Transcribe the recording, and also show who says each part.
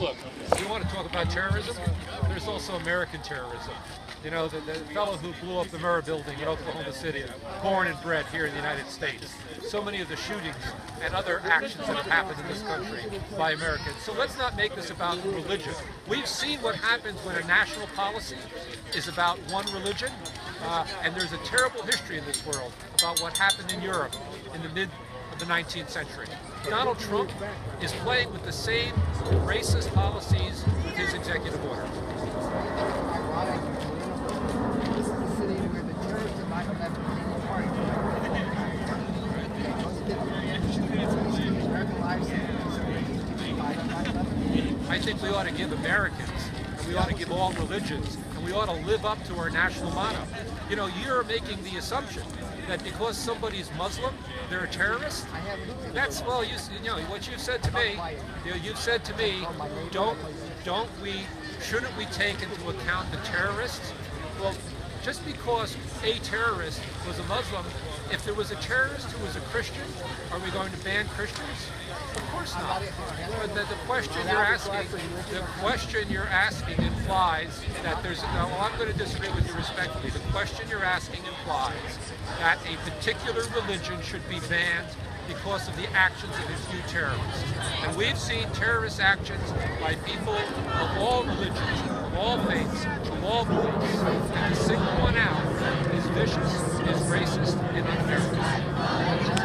Speaker 1: Look, you want to talk about terrorism? There's also American terrorism. You know, the fellow who blew up the Murrah building in Oklahoma City, born and bred here in the United States. So many of the shootings and other actions that have happened in this country by Americans. So let's not make this about religion. We've seen what happens when a national policy is about one religion, and there's a terrible history in this world about what happened in Europe in the mid of the 19th century. Donald Trump is playing with the same racist policies with his executive order. I think we ought to give Americans, and we ought to give all religions, and we ought to live up to our national motto. You know, you're making the assumption that because somebody's Muslim, they're a terrorist. That's, well, you know what you've said to me. You've said to me, shouldn't we take into account the terrorists? Well, just because a terrorist was a Muslim, if there was a terrorist who was a Christian, are we going to ban Christians? Of course not. But the question you're asking implies that there's. Well, I'm going to disagree with you respectfully. The question you're asking implies that a particular religion should be banned because of the actions of its new terrorists. And we've seen terrorist actions by people of all religions, of all faiths, of all beliefs. And to single one out is vicious, is racist, and un-American.